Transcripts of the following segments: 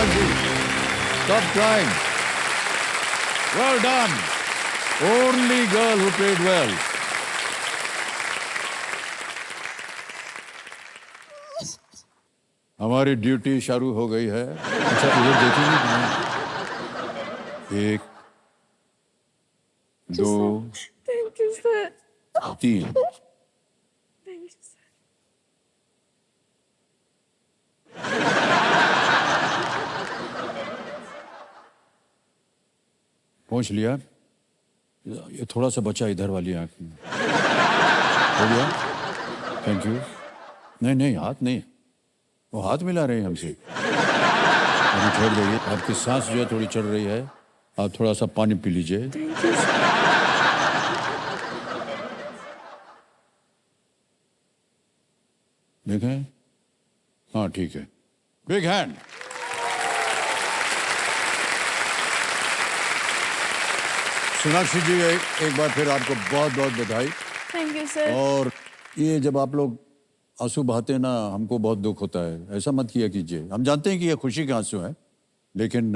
Sonakshi. Stop crying. Well done. Only girl who played well. हमारी duty शुरू हो गई है। अच्छा इधर देखेंगे कि नहीं? 1 2 thank you sir. 3 thank you sir. पहुंच लिया। ये थोड़ा सा बचा इधर वाली आंख में। हो गया? Thank you. नहीं नहीं हाथ नहीं, वो हाथ मिला रहे हैं हमसे। अभी ठहर जाइए, आपकी सांस जो है थोड़ी चढ़ रही है, आप थोड़ा सा पानी पी लीजिए। Thank you sir. देखें, हाँ ठीक है। Big hand. सोनाक्षी जी एक बार फिर आपको बहुत बहुत बधाई। Thank you sir. और ये जब आप लोग आंसू बहाते ना, हमको बहुत दुख होता है। ऐसा मत किया कीजिए। हम जानते हैं कि ये खुशी के आंसू हैं, लेकिन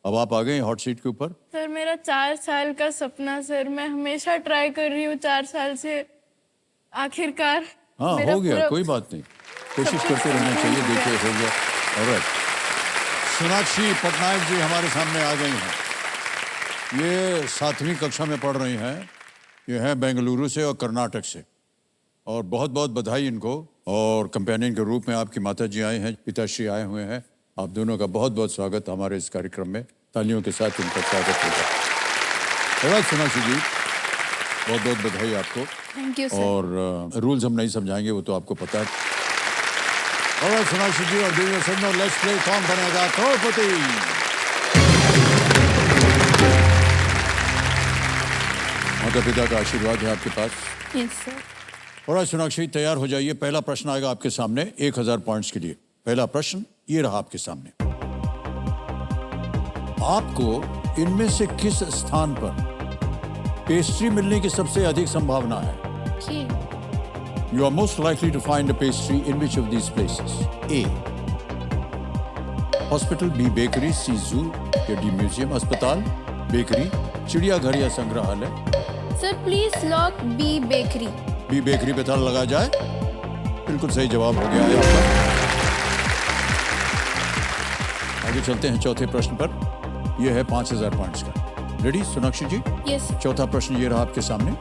अब आप आ गए हॉट सीट के ऊपर। सर मेरा 4 साल का सपना सर, मैं हमेशा ट्राई कर रही हूँ 4 साल से, आखिरकार हाँ मेरा हो गया, पूरा कोई बात नहीं, कोशिश सब करते कुछ रहना चाहिए। हो देखिए हो गया। ऑलराइट, सोनाक्षी पटनायक जी हमारे सामने आ गई हैं। ये 7वीं कक्षा में पढ़ रही हैं। ये हैं बेंगलुरु से और कर्नाटक से, और बहुत बहुत बधाई इनको। और कंपेनियन के रूप में आपकी माता जी आए हैं, पिताश्री आए हुए हैं। आप दोनों का बहुत बहुत स्वागत हमारे इस कार्यक्रम में। तालियों के साथ इनका स्वागत होगा। ऑलराइट सोनाक्षी जी, बहुत बहुत बधाई आपको। Thank you sir. और रूल्स हम नहीं समझाएंगे, वो तो आपको पता है। ऑलराइट सोनाक्षी जी और देवी सिग्नल, लेट्स प्ले कौन बनेगा करोड़पति। माता पिता का आशीर्वाद है आपके पास। Yes sir. ऑलराइट सोनाक्षी, तैयार हो जाइए। पहला प्रश्न आएगा आपके सामने 1000 पॉइंट्स के लिए। पहला प्रश्न ये रहा आपके सामने। आपको इनमें से किस स्थान पर पेस्ट्री मिलने की सबसे अधिक संभावना है? You are most likely to find a pastry in which of these places? A. Hospital, B. Bakery, C. Zoo, या D. Museum, अस्पताल, बेकरी, चिड़ियाघर या संग्रहालय। Sir please lock B bakery. B bakery पे ताला लगाया जाए। बिल्कुल सही जवाब हो गया है आपका। आगे चलते हैं चौथे प्रश्न पर। यह है 5000 पॉइंट्स का। रेडी सोनाक्षी जी? यस। चौथा प्रश्न ये रहा आपके सामने।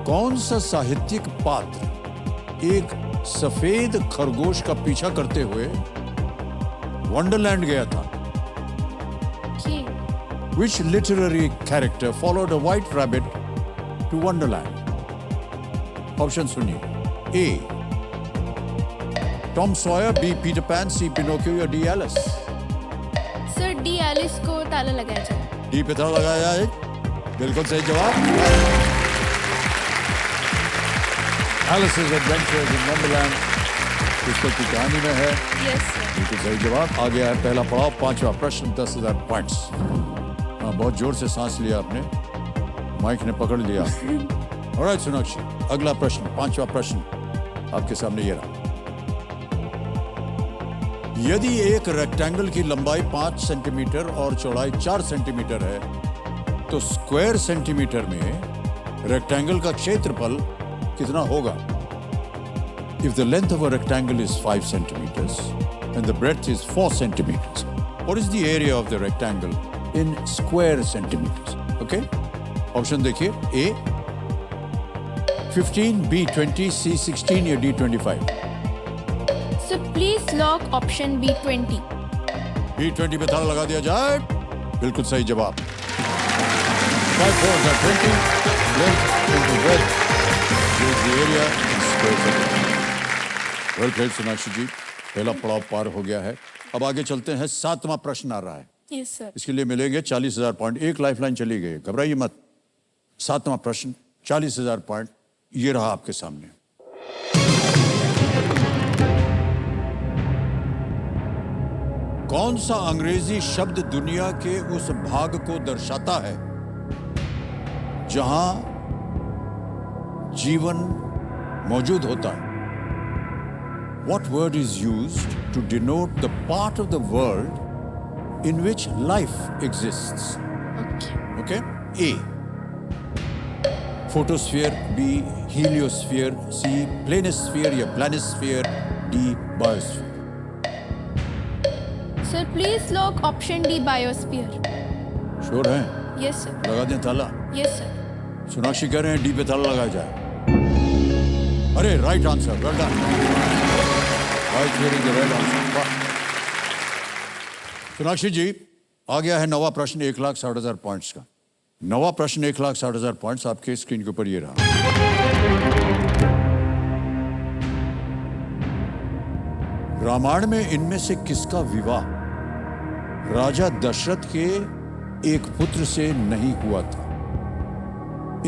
कौन सा साहित्यिक पात्र एक सफेद खरगोश का पीछा करते हुए वंडरलैंड गया था? Which literary character followed a white rabbit to Wonderland? Option सुनिए। A. Tom Sawyer, B. Peter Pan, C. Pinocchio या D. Alice? Sir D Alice को ताला लगाया जाए। D पे ताला लगाया जाए। बिल्कुल सही जवाब। Alice's Adventures in Wonderland पुस्तक की कहानी में है। Yes sir. बिल्कुल सही जवाब। आ गया है पहला पड़ाव, 5वां प्रश्न, 10,000 पॉइंट्स। हाँ, बहुत जोर से सांस लिया आपने, माइक ने पकड़ लिया। ऑलराइट सोनाक्षी, अगला प्रश्न, 5वां प्रश्न आपके सामने ये रहा। यदि एक रेक्टेंगल की लंबाई 5 सेंटीमीटर और चौड़ाई 4 सेंटीमीटर है, तो स्क्वायर सेंटीमीटर में रेक्टेंगल का क्षेत्रफल कितना होगा? If the length of a rectangle is 5 centimeters and the breadth is 4 centimeters, what is the area of the rectangle in square centimeters? Okay? Option देखिए। A 15, B 20, C 16 या D 25? Sir please lock option B 20। B 20 पे ताला लगा दिया जाए। बिल्कुल सही जवाब। 5 4s are 20, length into breadth is the area in square centimeters. Well played Sonakshi ji, पहला पड़ाव पार हो गया है। अब आगे चलते हैं, 7वां प्रश्न आ रहा है। Yes sir. इसके लिए मिलेंगे 40,000 पॉइंट। एक लाइफलाइन चली गई, घबराइए मत। 7वां प्रश्न, 40,000 पॉइंट, ये रहा आपके सामने। कौन सा अंग्रेजी शब्द दुनिया के उस भाग को दर्शाता है जहां जीवन मौजूद होता है? What word is used to denote the part of the world in which life exists? Okay. Okay? A. Photosphere. B. Heliosphere. C. Planisphere या planisphere. D. Biosphere. Sir, please log option D, biosphere. Sure हैं? Yes, sir. लगा दें ताला? Yes, sir. Sonakshi कह रहे हैं D पे ताला लगाया जाए। अरे right answer, well done. Right answer. Sonakshi ji, आ गया है नवा प्रश्न 1,60,000 पॉइंट्स का। नवा प्रश्न 1,60,000 पॉइंट्स आपके स्क्रीन के ऊपर ये रहा। रामायण में इनमें से किसका विवाह राजा दशरथ के एक पुत्र से नहीं हुआ था?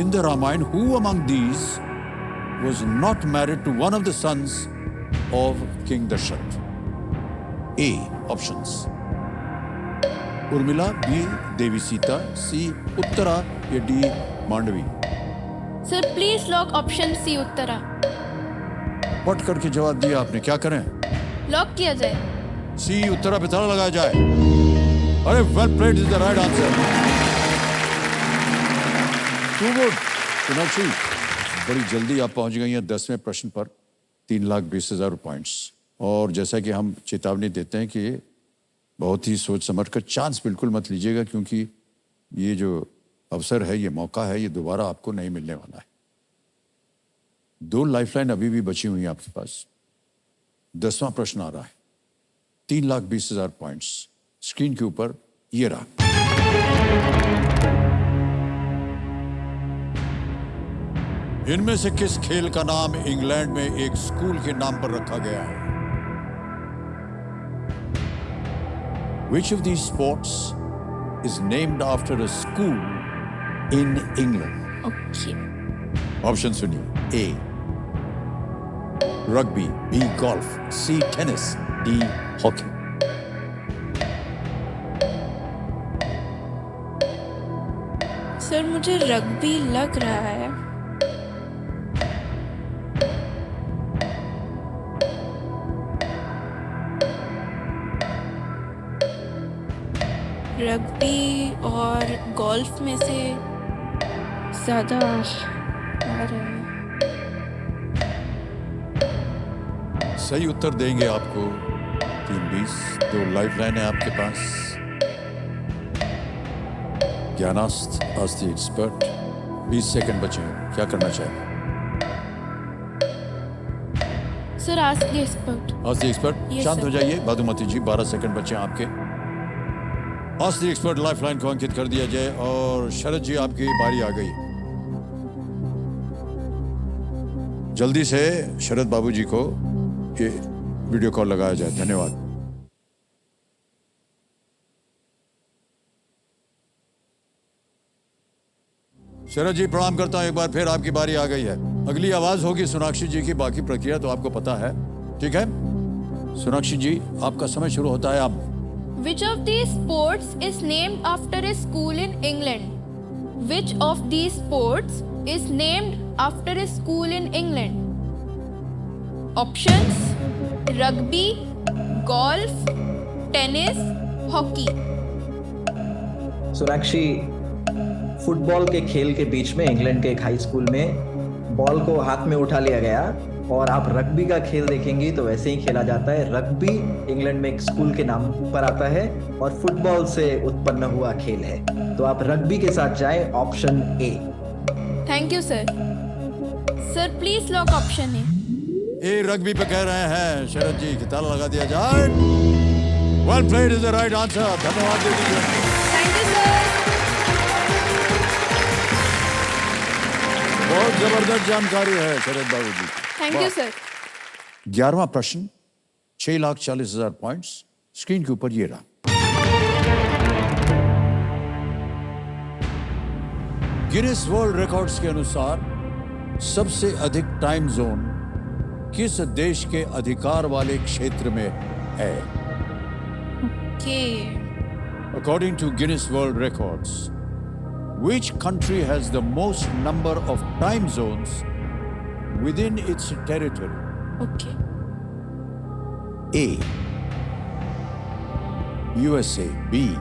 In the Ramayana, who among these was not married to one of the sons of King Dashrath? A. Options. Urmila. B. Devi Sita. C. Uttara. या D. Mandvi. Sir, please log option C, Uttara. पट करके जवाब दिया आपने, क्या करें? Lock किया जाए. C. उत्तरा पे ताला लगाया जाए. अरे well played is the right answer. Too good. Sonakshi, बड़ी जल्दी आप पहुंच गई हैं 10वें प्रश्न पर 3,20,000 पॉइंट्स। और जैसा कि हम चेतावनी देते हैं कि बहुत ही सोच समझ कर, चांस बिल्कुल मत लीजिएगा, क्योंकि ये जो अवसर है, ये मौका है, ये दोबारा आपको नहीं मिलने वाला है। 2 लाइफलाइन अभी भी बची हुई हैं आपके पास। 10वां प्रश्न आ रहा है। 3,20,000 पॉइंट्स स्क्रीन के ऊपर ये रहा। इनमें से किस खेल का नाम इंग्लैंड में एक स्कूल के नाम पर रखा गया है? Which of these sports is named after a school in England? Okay. Option सुनिए। A. Rugby. B. golf. C. tennis. D. hockey. Sir, मुझे रग्बी लग रहा है। रग्बी और गोल्फ में से ज़्यादा आ रहा है। सही उत्तर देंगे आपको 3,20,000। 2 लाइफलाइन है आपके पास। ज्ञानास्त्र, आस्क द एक्सपर्ट। 20 सेकंड बचे हैं, क्या करना चाहिए? Sir, ask the expert. Ask the expert. Yes, शांत sir. हो जाइए भानुमति जी, 12 सेकंड बचे हैं आपके। आस्क द एक्सपर्ट लाइफलाइन को अंकित कर दिया जाए। और शरद जी, आपकी बारी आ गई। जल्दी से शरद बाबू जी को ये वीडियो कॉल लगाया जाए। धन्यवाद। शरद जी, प्रणाम करता हूं। एक बार फिर आपकी बारी आ गई है। अगली आवाज होगी सोनाक्षी जी की। बाकी प्रक्रिया तो आपको पता है, ठीक है? सोनाक्षी जी, आपका समय शुरू होता है अब। Which of these sports is named after a school in England? Which of these sports is named after a school in England? Options: rugby, golf, tennis, hockey. Sonakshi, football के खेल के बीच में इंग्लैंड के एक हाई स्कूल में ball को हाथ में उठा लिया गया, और आप रग्बी का खेल देखेंगी तो वैसे ही खेला जाता है। रग्बी इंग्लैंड में एक स्कूल के नाम पर आता है और फुटबॉल से उत्पन्न हुआ खेल है। तो आप रग्बी के साथ जाएं, option A. Thank you, sir. Sir, please lock option A. A rugby पे कह रहे हैं शरद जी कि ताला लगा दिया जाए। Well played is the right answer. धन्यवाद दे दीजिए। Thank you, sir. बहुत जबरदस्त जानकारी है शरद बाबू जी। Thank you, sir. 11वां प्रश्न 6,40,000 पॉइंट्स स्क्रीन के ऊपर ये रहा। गिनीज वर्ल्ड रिकॉर्ड्स के अनुसार सबसे अधिक टाइम जोन किस देश के अधिकार वाले क्षेत्र में है? Okay. According to Guinness World Records, which country has the most number of time zones within its territory? Okay. A. USA. B.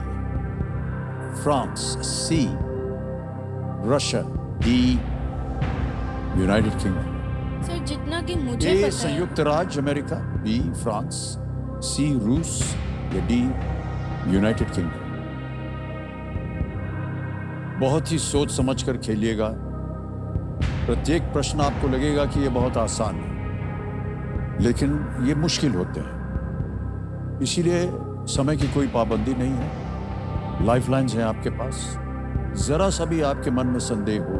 France. C. Russia. D. United Kingdom. Sir जितना कि मुझे A. पता है संयुक्त राज्य अमेरिका. B. फ्रांस. C. रूस. या D. United kingdom. बहुत ही सोच समझ कर खेलिएगा. प्रत्येक प्रश्न आपको लगेगा कि यह बहुत आसान है, लेकिन ये मुश्किल होते हैं. इसीलिए समय की कोई पाबंदी नहीं है. लाइफलाइंस हैं आपके पास. जरा सा भी आपके मन में संदेह हो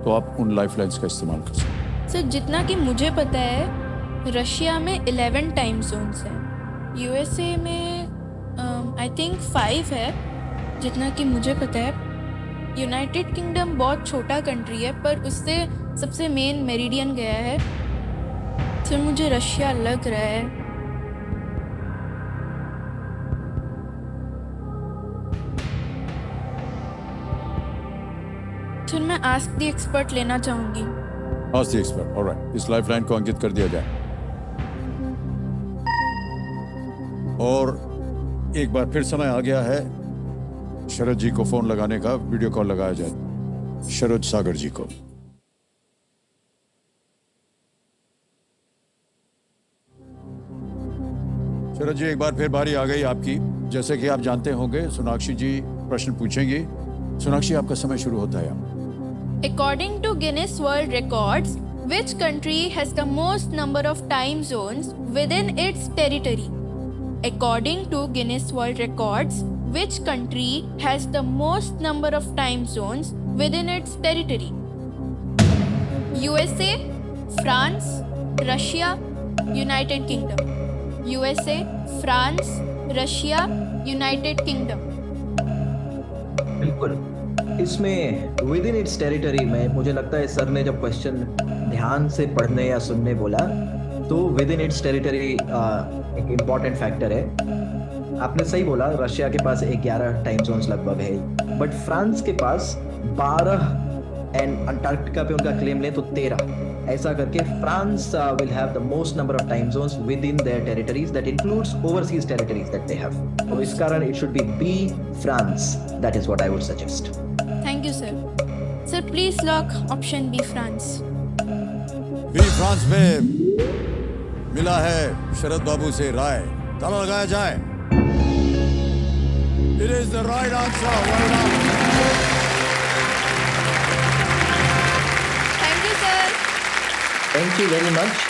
तो आप उन लाइफलाइंस का इस्तेमाल कर सकते हैं. सर जितना कि मुझे पता है रशिया में 11 टाइम जोन्स हैं, यूएसए में आई थिंक 5 है जितना कि मुझे पता है. यूनाइटेड किंगडम बहुत छोटा कंट्री है पर उससे सबसे मेन मेरिडियन गया है. सर मुझे रशिया लग रहा है. सर मैं आस्क द एक्सपर्ट लेना चाहूँगी. Ask the expert. All right. इस लाइफलाइन को अंकित कर दिया जाए और एक बार फिर समय आ गया है शरद जी को फोन लगाने का. वीडियो कॉल लगाया जाए शरद सागर जी को. शरद जी एक बार फिर बारी आ गई आपकी. जैसे कि आप जानते होंगे सोनाक्षी जी प्रश्न पूछेंगी. सोनाक्षी आपका समय शुरू होता है. According to Guinness World Records, which country has the most number of time zones within its territory? According to Guinness World Records, which country has the most number of time zones within its territory? USA, France, Russia, United Kingdom. USA, France, Russia, United Kingdom. बिल्कुल. इसमें with in its territory में मुझे लगता है sir ने जब question ध्यान से पढ़ने या सुनने बोला तो विद इन इट्स टेरिटरी एक इम्पॉर्टेंट फैक्टर है. आपने सही बोला, रशिया के पास 11 टाइम जोन्स लगभग है, बट फ्रांस के पास 12 एंड अंटार्कटिका पे उनका क्लेम लें तो 13. ऐसा करके France will have the most number of time zones within their territories. That includes overseas territories that they have. तो इस कारण it should be B, France. That is what I would suggest. Thank you, sir. Sir, please lock option B, France. B France में मिला है शरद बाबू से राय. ताला लगाया जाए. It is the right answer. Well done. Thank you, sir. Thank you very much.